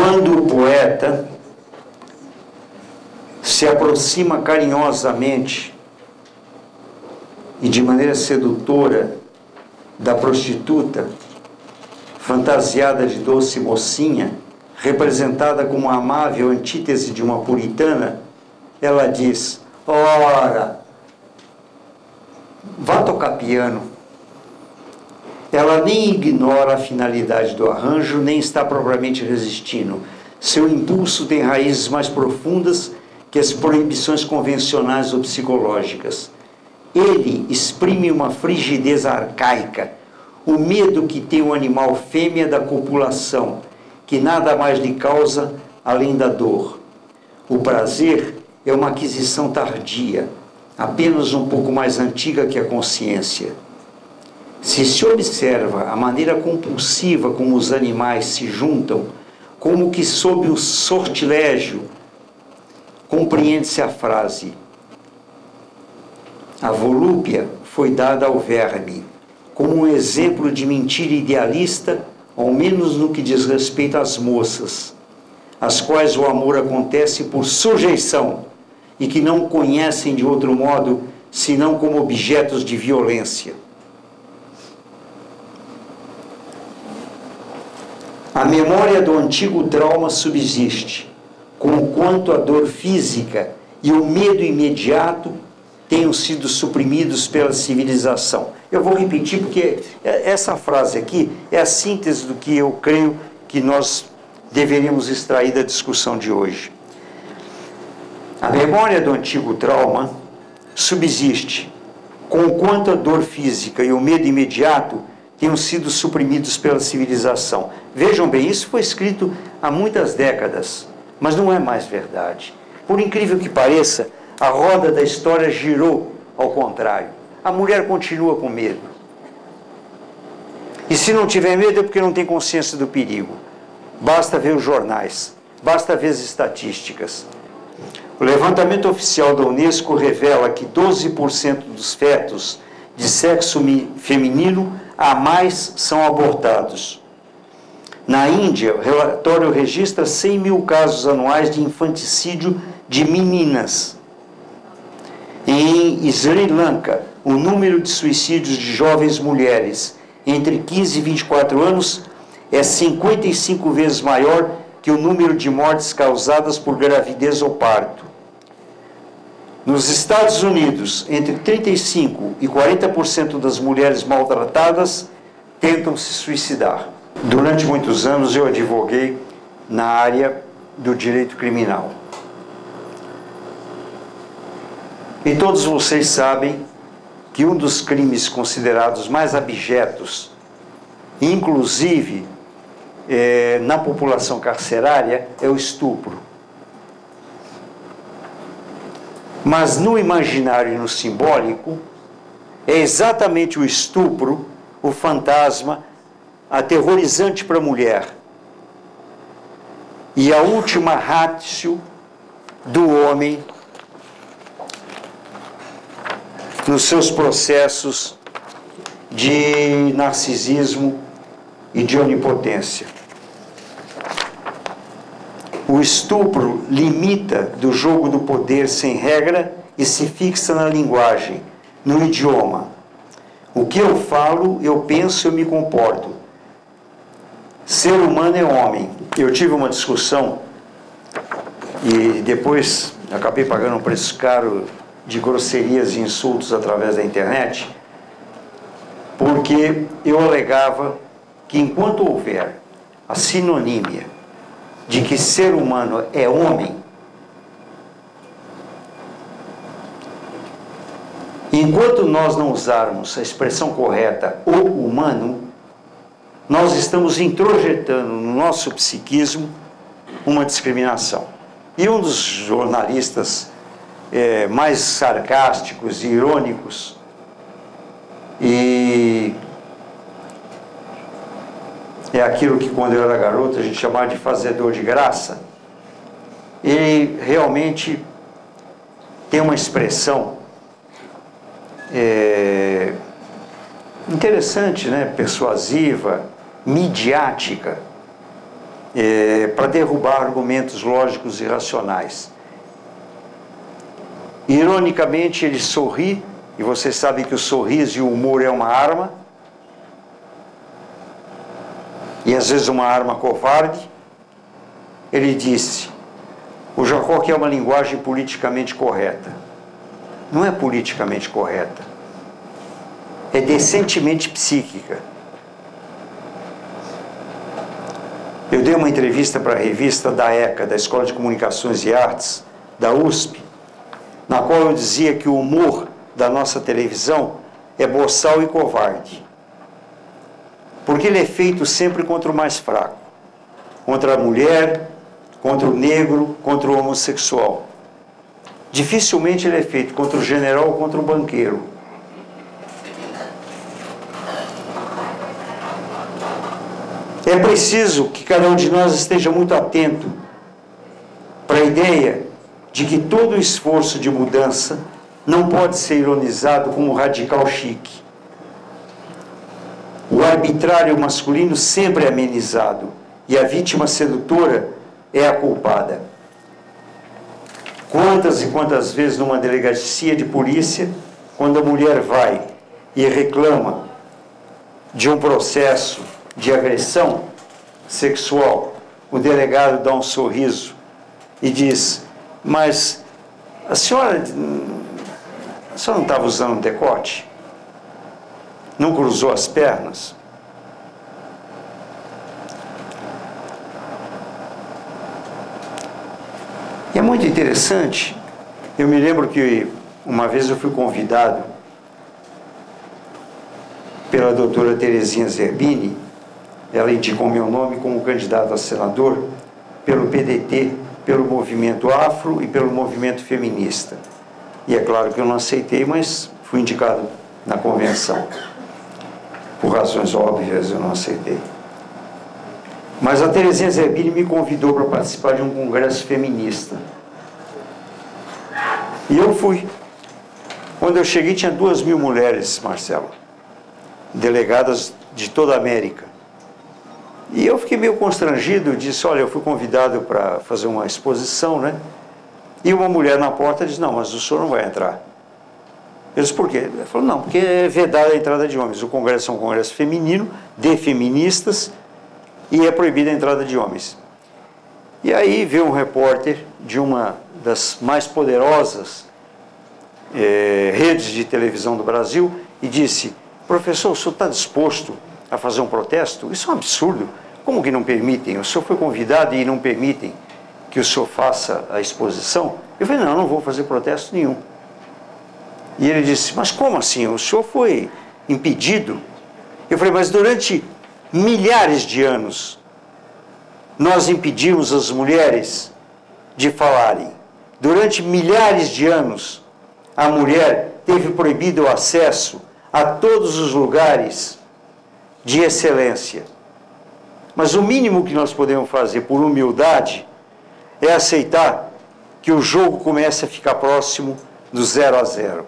Quando o poeta se aproxima carinhosamente e de maneira sedutora da prostituta, fantasiada de doce mocinha, representada como a amável antítese de uma puritana, ela diz: ora, vá tocar piano. Ela nem ignora a finalidade do arranjo, nem está propriamente resistindo. Seu impulso tem raízes mais profundas que as proibições convencionais ou psicológicas. Ele exprime uma frigidez arcaica, o medo que tem o animal fêmea da copulação, que nada mais lhe causa além da dor. O prazer é uma aquisição tardia, apenas um pouco mais antiga que a consciência. Se observa a maneira compulsiva como os animais se juntam, como que sob o sortilégio, compreende-se a frase: a volúpia foi dada ao verme, como um exemplo de mentira idealista, ao menos no que diz respeito às moças, às quais o amor acontece por sujeição e que não conhecem de outro modo senão como objetos de violência. A memória do antigo trauma subsiste, conquanto a dor física e o medo imediato tenham sido suprimidos pela civilização. Eu vou repetir porque essa frase aqui é a síntese do que eu creio que nós deveríamos extrair da discussão de hoje. A memória do antigo trauma subsiste, conquanto a dor física e o medo imediato tenham sido suprimidos pela civilização. Vejam bem, isso foi escrito há muitas décadas, mas não é mais verdade. Por incrível que pareça, a roda da história girou ao contrário. A mulher continua com medo. E se não tiver medo é porque não tem consciência do perigo. Basta ver os jornais, basta ver as estatísticas. O levantamento oficial da Unesco revela que 12% dos fetos de sexo feminino a mais são abortados. Na Índia, o relatório registra 100 mil casos anuais de infanticídio de meninas. Em Sri Lanka, o número de suicídios de jovens mulheres entre 15 e 24 anos é 55 vezes maior que o número de mortes causadas por gravidez ou parto. Nos Estados Unidos, entre 35% e 40% das mulheres maltratadas tentam se suicidar. Durante muitos anos eu advoguei na área do direito criminal. E todos vocês sabem que um dos crimes considerados mais abjetos, inclusive na população carcerária, é o estupro. Mas no imaginário e no simbólico, é exatamente o estupro, o fantasma, aterrorizante para a mulher. E a última ratio do homem nos seus processos de narcisismo e de onipotência. O estupro limita do jogo do poder sem regra e se fixa na linguagem, no idioma. O que eu falo, eu penso, eu me comporto. Ser humano é homem. Eu tive uma discussão e depois acabei pagando um preço caro de grosserias e insultos através da internet, porque eu alegava que enquanto houver a sinonímia de que ser humano é homem, enquanto nós não usarmos a expressão correta, o humano, nós estamos introjetando no nosso psiquismo uma discriminação. E um dos jornalistas mais sarcásticos e irônicos e é aquilo que quando eu era garoto a gente chamava de fazedor de graça, ele realmente tem uma expressão interessante, né? Persuasiva, midiática, para derrubar argumentos lógicos e racionais. Ironicamente, ele sorri, e vocês sabem que o sorriso e o humor é uma arma, e às vezes uma arma covarde. Ele disse: o Jacó quer uma linguagem politicamente correta. Não é politicamente correta, é decentemente psíquica. Eu dei uma entrevista para a revista da ECA, da Escola de Comunicações e Artes, da USP, na qual eu dizia que o humor da nossa televisão é boçal e covarde, porque ele é feito sempre contra o mais fraco, contra a mulher, contra o negro, contra o homossexual. Dificilmente ele é feito contra o general ou contra o banqueiro. É preciso que cada um de nós esteja muito atento para a ideia de que todo o esforço de mudança não pode ser ironizado como radical chique. O arbitrário masculino sempre é amenizado e a vítima sedutora é a culpada. Quantas e quantas vezes numa delegacia de polícia, quando a mulher vai e reclama de um processo de agressão sexual, o delegado dá um sorriso e diz: mas a senhora não estava usando um decote? Não cruzou as pernas? E é muito interessante. Eu me lembro que uma vez eu fui convidado pela doutora Terezinha Zerbini. Ela indicou meu nome como candidato a senador pelo PDT, pelo movimento afro e pelo movimento feminista. E é claro que eu não aceitei, mas fui indicado na convenção. Por razões óbvias eu não aceitei. Mas a Terezinha Zerbini me convidou para participar de um congresso feminista. E eu fui. Quando eu cheguei tinha 2.000 mulheres, Marcelo, delegadas de toda a América. E eu fiquei meio constrangido, disse: olha, eu fui convidado para fazer uma exposição, né? E uma mulher na porta disse: não, mas o senhor não vai entrar. Eu disse: por quê? Ele falou: não, porque é vedada a entrada de homens. O congresso é um congresso feminino, de feministas, e é proibida a entrada de homens. E aí veio um repórter de uma das mais poderosas redes de televisão do Brasil e disse: professor, o senhor está disposto a fazer um protesto? Isso é um absurdo. Como que não permitem? O senhor foi convidado e não permitem que o senhor faça a exposição? Eu falei: não, não vou fazer protesto nenhum. E ele disse: mas como assim? O senhor foi impedido? Eu falei: mas durante milhares de anos nós impedimos as mulheres de falarem. Durante milhares de anos a mulher teve proibido o acesso a todos os lugares de excelência. Mas o mínimo que nós podemos fazer por humildade é aceitar que o jogo comece a ficar próximo do 0 a 0.